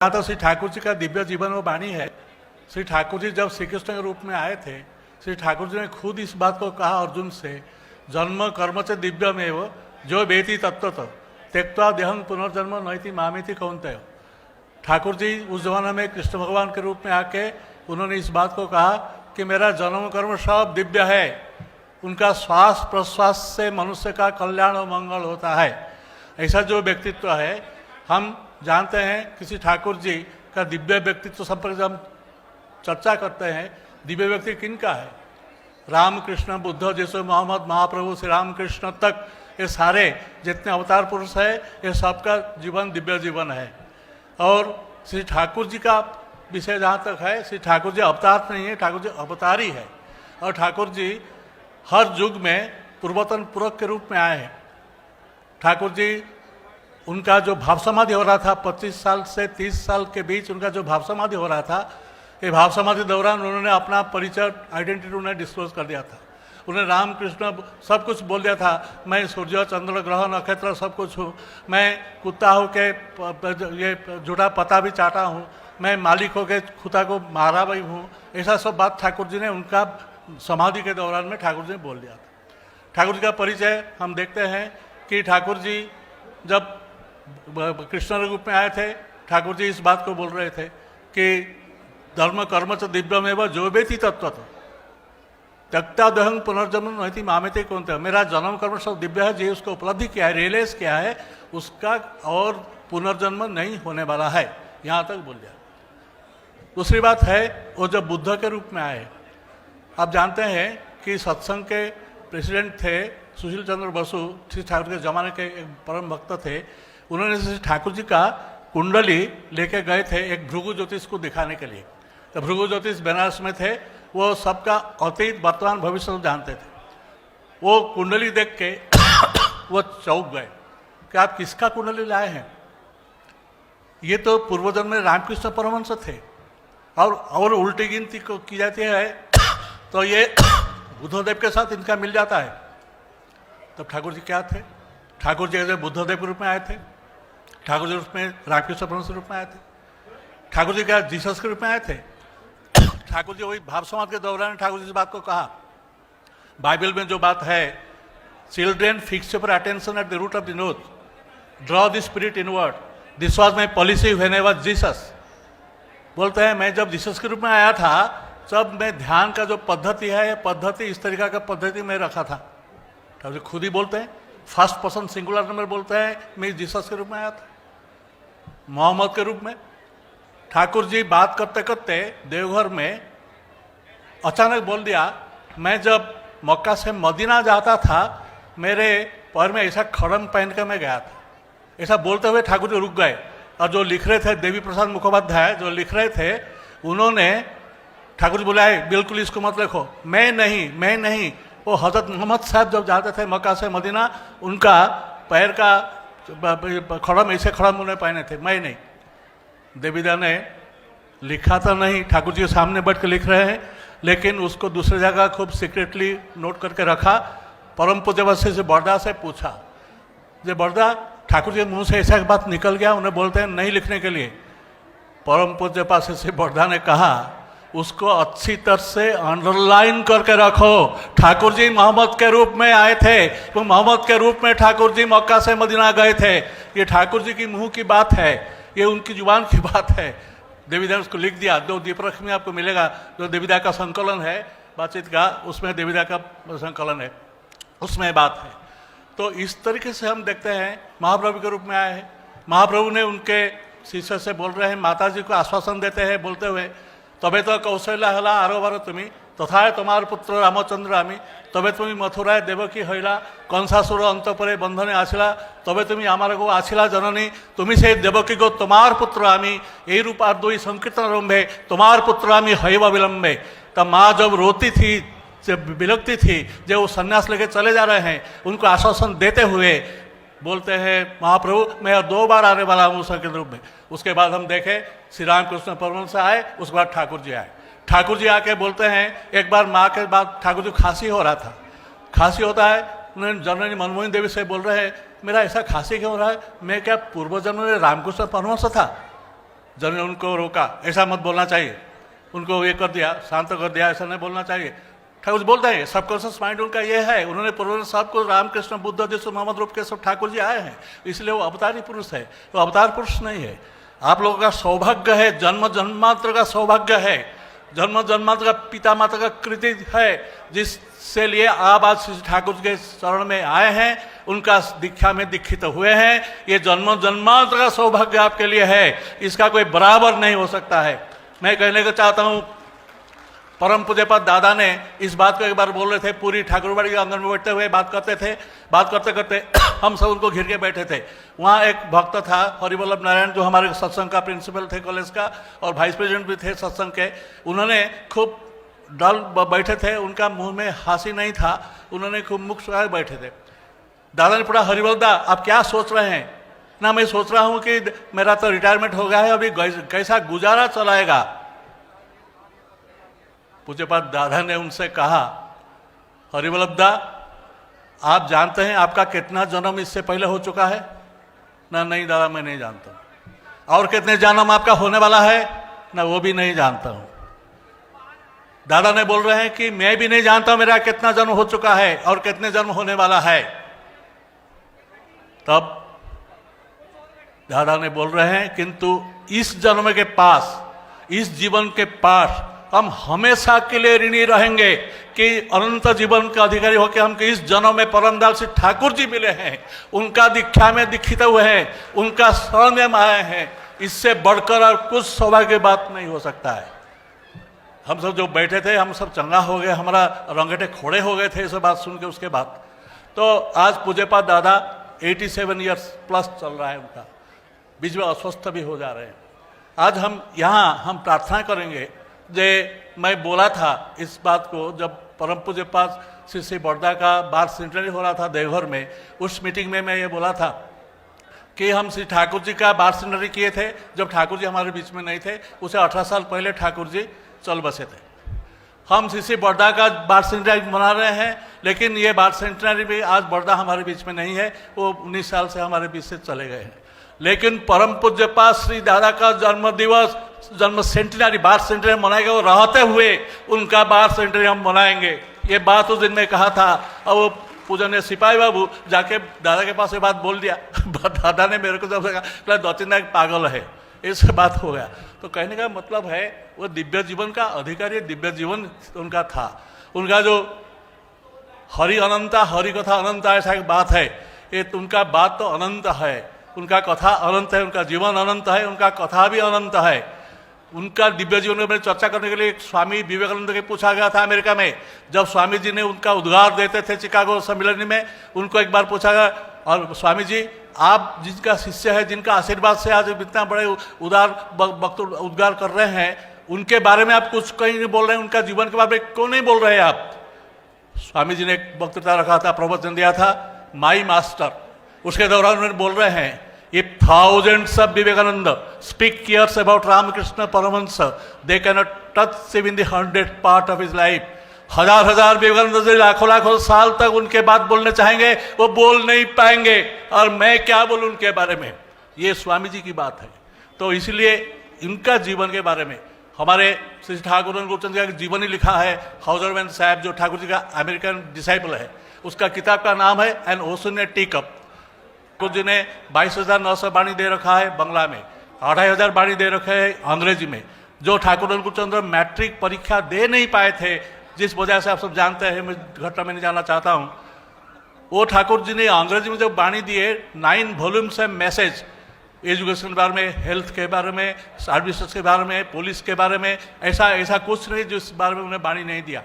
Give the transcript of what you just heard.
जहाँ तक श्री ठाकुर जी का दिव्य जीवन व वाणी है, श्री ठाकुर जी जब श्री कृष्ण के रूप में आए थे, श्री ठाकुर जी ने खुद इस बात को कहा अर्जुन से, जन्म कर्म से दिव्य में वो जो बेती तत्व त्यक्ता देहं पुनर्जन्म नैति मामेति कौन्तेय। ठाकुर जी उस जमाने में कृष्ण भगवान के रूप में आके उन्होंने इस बात को कहा कि मेरा जन्म कर्म सब दिव्य है, उनका श्वास प्रश्वास से मनुष्य का कल्याण और मंगल होता है। ऐसा जो व्यक्तित्व है, हम जानते हैं किसी ठाकुर जी का दिव्य व्यक्तित्व संपर्क जब हम चर्चा करते हैं, दिव्य व्यक्ति किनका है? राम कृष्ण बुद्ध जैसे मोहम्मद महाप्रभु श्री राम कृष्ण तक ये सारे जितने अवतार पुरुष है, ये सबका जीवन दिव्य जीवन है। और श्री ठाकुर जी का विषय जहाँ तक है, श्री ठाकुर जी अवतार नहीं है, ठाकुर जी अवतारी है। और ठाकुर जी हर युग में पूर्वतन पूरक के रूप में आए हैं। ठाकुर जी उनका जो भाव समाधि हो रहा था 25 साल से 30 साल के बीच उनका जो भाव समाधि हो रहा था, ये भाव समाधि दौरान उन्होंने अपना परिचय आइडेंटिटी उन्हें डिस्क्लोज कर दिया था। उन्हें राम कृष्ण सब कुछ बोल दिया था, मैं सूर्य चंद्र ग्रह नक्षत्र सब कुछ हूँ, मैं कुत्ता हो के ये झूठा पता भी चाटा हूँ, मैं मालिक हो के खुदा को मारा भी हूँ। ऐसा सब बात ठाकुर जी ने उनका समाधि के दौरान में ठाकुर जी ने बोल दिया था। ठाकुर जी का परिचय हम देखते हैं कि ठाकुर जी जब कृष्ण रूप में आए थे, ठाकुर जी इस बात को बोल रहे थे कि धर्म कर्म च दिव्य में वह जो बेती तत्व त्यक्ता दहंग पुनर्जन्म नैति मामेते कौन्तेय। मेरा जन्म कर्म सब दिव्य है, जी उसको उपलब्धि किया है, रियलाइज किया है, उसका और पुनर्जन्म नहीं होने वाला है, यहाँ तक बोल दिया। दूसरी बात है, वो जब बुद्ध के रूप में आए, आप जानते हैं कि सत्संग के प्रेसिडेंट थे सुशील चंद्र बसु, श्री ठाकुर के जमाने के एक परम भक्त थे। उन्होंने श्री ठाकुर जी का कुंडली लेके गए थे एक भृगु ज्योतिष को दिखाने के लिए। तो भृगु ज्योतिष बनारस में थे, वो सबका अतीत वर्तमान भविष्य जानते थे। वो कुंडली देख के वो चौंक गए कि आप किसका कुंडली लाए हैं? ये तो पूर्वजन्म में रामकृष्ण परमहंस थे, और उल्टी गिनती को की जाती है तो ये बुद्धदेव के साथ इनका मिल जाता है। तब ठाकुर जी क्या थे? ठाकुर जी बुद्धदेव के रूप में आए थे, ठाकुर जी उसमें रामकृष्ण परमहंस के रूप में आए थे, ठाकुर जी क्या जीसस के रूप में आए थे। ठाकुर जी वही भाव समाज के दौरान ठाकुर जी इस बात को कहा, बाइबल में जो बात है, children fix your attention at the root of the nose, draw the spirit inward, this was my policy when I was Jesus. बोलते हैं मैं जब जीसस के रूप में आया था, तब मैं ध्यान का जो पद्धति है, पद्धति इस तरीका का पद्धति में रखा था। ठाकुर जी खुद ही बोलते हैं, फर्स्ट पर्सन सिंगुलर नंबर बोलते हैं, मैं जीसस के रूप में आया था, मोहम्मद के रूप में। ठाकुर जी बात करते करते देवघर में अचानक बोल दिया, मैं जब मक्का से मदीना जाता था, मेरे पैर में ऐसा खड़म पहन कर मैं गया था। ऐसा बोलते हुए ठाकुर जी रुक गए, और जो लिख रहे थे देवी प्रसाद मुखोपाध्याय जो लिख रहे थे, उन्होंने ठाकुर जी बुलाए, बिल्कुल इसको मत लिखो, मैं नहीं। वो हजरत मोहम्मद साहब जब जाते थे मक्का से मदीना, उनका पैर का खड़म ऐसे खड़म उन्होंने पहने थे, मैं नहीं। देवीदा ने लिखा तो नहीं, ठाकुर जी के सामने बैठ के लिख रहे हैं, लेकिन उसको दूसरी जगह खूब सीक्रेटली नोट करके रखा। परम पूज्य वत्स से बरदा से पूछा, जो बरदा ठाकुर जी के मुंह से ऐसा बात निकल गया, उन्हें बोलते हैं नहीं लिखने के लिए। परम पूज्य पास से बरदा ने कहा, उसको अच्छी तरह से अंडरलाइन करके रखो, ठाकुर जी मोहम्मद के रूप में आए थे, तो मोहम्मद के रूप में ठाकुर जी मक्का से मदीना गए थे। ये ठाकुर जी की मुंह की बात है, ये उनकी जुबान की बात है। देवीदा ने उसको लिख दिया, दो दीपरख में आपको मिलेगा, जो देवीदा का संकलन है बातचीत का, उसमें देवीदा का संकलन है, उसमें बात है। तो इस तरीके से हम देखते हैं महाप्रभु के रूप में आए हैं। महाप्रभु ने उनके शिष्य से बोल रहे हैं, माता जी को आश्वासन देते हैं बोलते हुए, तबे तो कौशल्या हला आरोबार तुम्हें तथा तुम्हार पुत्र रामचंद्र आमी, तबे तुम्हें मथुराय देवकी हईला, कंसासुर अंतपरे बंधने आसिला, तबे तुम्हें आमार गो आसिला जननी, तुम्हें से देवकी गो तुम्हार पुत्र आमी, यही रूप और दुई संकीर्तन आरंभे तुम्हार पुत्र आमी हईव विलंबे। तब माँ जब रोती थी, जब बिलकती थी, जब वो सन्यास लेके चले जा रहे हैं, उनको आश्वासन देते हुए बोलते हैं, महाप्रभु मैं 2 बार आने वाला हूँ संकीर्तन रूप में। उसके बाद हम देखें श्री रामकृष्ण परमहंस आए, उसके बाद ठाकुर जी आए। ठाकुर जी आके बोलते हैं, एक बार माँ के बाद ठाकुर जी खांसी हो रहा था, खांसी होता है, उन्होंने जनरली मनमोहन देवी से बोल रहे हैं, मेरा ऐसा खांसी क्यों हो रहा है, मैं क्या पूर्व जन्म में रामकृष्ण परमहंस था? जन ने उनको रोका, ऐसा मत बोलना चाहिए, उनको ये कर दिया, शांत कर दिया, ऐसा नहीं बोलना चाहिए। ठाकुर जी बोलते हैं सबकॉन्शियस माइंड उनका ये है। उन्होंने पूर्व साहब को रामकृष्ण बुद्ध जैसे मोहम्मद रूप के सब ठाकुर जी आए हैं, इसलिए वो अवतारी पुरुष है, वो अवतार पुरुष नहीं है। आप लोगों का सौभाग्य है, जन्म जन्मांतर का सौभाग्य है, जन्म जन्मांतर का पिता माता का कृति है, जिससे लिए आप आज श्री ठाकुर जी के शरण में आए हैं, उनका दीक्षा में दीक्षित हुए हैं। ये जन्म जन्मांतर का सौभाग्य आपके लिए है, इसका कोई बराबर नहीं हो सकता है। मैं कहने को चाहता हूँ, परम पूज्यपाद दादा ने इस बात को एक बार बोल रहे थे, पूरी ठाकुरबाड़ी के आंगन में बैठते हुए बात करते थे। बात करते करते हम सब उनको घिर के बैठे थे। वहाँ एक भक्त था हरिवल्लभ नारायण, जो हमारे सत्संग का प्रिंसिपल थे कॉलेज का और वाइस प्रेसिडेंट भी थे सत्संग के। उन्होंने खूब डल बैठे थे, उनका मुंह में हंसी नहीं था, उन्होंने खूब मुख सुखाए बैठे थे। दादा ने पूछा, हरिवल्लभ दा आप क्या सोच रहे हैं? ना मैं सोच रहा हूँ कि मेरा तो रिटायरमेंट हो गया है, अभी कैसा गुजारा चलाएगा। पूज्यपाद दादा ने उनसे कहा, हरिवल्लभ दा आप जानते हैं आपका कितना जन्म इससे पहले हो चुका है? ना नहीं दादा मैं नहीं जानता। और कितने जन्म आपका होने वाला है? ना वो भी नहीं जानता हूं। दादा ने बोल रहे हैं कि मैं भी नहीं जानता मेरा कितना जन्म हो चुका है और कितने जन्म होने वाला है। तब दादा ने बोल रहे हैं किंतु इस जन्म के पास, इस जीवन के पास हम हमेशा के लिए ऋणी रहेंगे कि अनंत जीवन के अधिकारी होकर हम इस जन्म में परमदयाल श्री ठाकुर जी मिले हैं, उनका दीक्षा में दीक्षित हुए हैं, उनका शरण में आए हैं। इससे बढ़कर और कुछ सौभाग्य की बात नहीं हो सकता है। हम सब जो बैठे थे हम सब चंगा हो गए, हमारा रंगेटे खोड़े हो गए थे ये सब बात सुन के। उसके बाद तो आज पूज्यपाद दादा 87 ईयर्स प्लस चल रहा है उनका, बीच में अस्वस्थ भी हो जा रहे हैं। आज हम यहाँ हम प्रार्थना करेंगे। जे मैं बोला था इस बात को जब परम पूज्यपाद श्री बड़दा का बार सेंचुरी हो रहा था देवघर में, उस मीटिंग में मैं ये बोला था कि हम श्री ठाकुर जी का बार सेंचुरी किए थे जब ठाकुर जी हमारे बीच में नहीं थे। उसे 18 साल पहले ठाकुर जी चल बसे थे। हम श्री बड़दा का बार सेंचुरी मना रहे हैं, लेकिन ये बार सेंचुरी भी आज बड़दा हमारे बीच में नहीं है, वो 19 साल से हमारे बीच से चले गए हैं। लेकिन परम पूज्यपाद श्री दादा का जन्म दिवस, जन्म सेंचुरी, बार सेंचुरी मनाएंगे, वो रहते हुए उनका बार सेंचुरी हम मनाएंगे। ये बात उस दिन में कहा था और वो पूजनीय सिपाही बाबू जाके दादा के पास ये बात बोल दिया। दादा ने मेरे को जब कहा दौचिंदा पागल है, इससे बात हो गया। तो कहने का मतलब है वो दिव्य जीवन का अधिकारी, दिव्य जीवन उनका था। उनका जो हरि अनंता, हरि कथा अनंता ऐसा एक बात है, ये उनका बात तो अनंत है, उनका कथा अनंत है, उनका जीवन अनंत है, उनका कथा भी अनंत है। उनका दिव्य जीवन में चर्चा करने के लिए स्वामी विवेकानंद के पूछा गया था अमेरिका में, जब स्वामी जी ने उनका उद्गार देते थे चिकागो सम्मेलन में, उनको एक बार पूछा गया, और स्वामी जी आप जिनका शिष्य है, जिनका आशीर्वाद से आज इतना बड़े उदार उद्गार कर रहे हैं, उनके बारे में आप कुछ कहीं नहीं बोल रहे हैं, उनका जीवन के बारे में क्यों नहीं बोल रहे हैं आप? स्वामी जी ने एक वक्तृता रखा था, प्रवचन दिया था, माई मास्टर। उसके दौरान उन्होंने बोल रहे हैं, If thousands of Vivekananda speak years about Ramakrishna Paramahansa, they cannot touch even the 100th part of his life. हजार विवेकानंद जी लाखों साल तक उनके बात बोलने चाहेंगे, वो बोल नहीं पाएंगे, और मैं क्या बोलूं उनके बारे में। ये स्वामी जी की बात है। तो इसलिए इनका जीवन के बारे में हमारे श्री ठाकुर गुरचंद जी का जीवन ही लिखा है। हाउजरमैन साहब जो ठाकुर जी का अमेरिकन डिसाइपल है, उसका किताब का नाम है an ocean a tea cup. Thakur ji ने 22,900 वाणी दे रखा है बंगला में, 2,500 वाणी दे रखे हैं अंग्रेजी में। जो ठाकुर गुरचंद्र मैट्रिक परीक्षा दे नहीं पाए थे, जिस वजह से आप सब जानते हैं, मैं घटना में नहीं जाना चाहता हूँ, वो ठाकुर जी ने अंग्रेजी में जब वाणी दिए, 9 वॉल्यूम्स है मैसेज, एजुकेशन के बारे में, हेल्थ के बारे में, सर्विसेज के बारे में, पुलिस के बारे में, ऐसा कुछ नहीं जिस बारे में उन्हें वाणी नहीं दिया।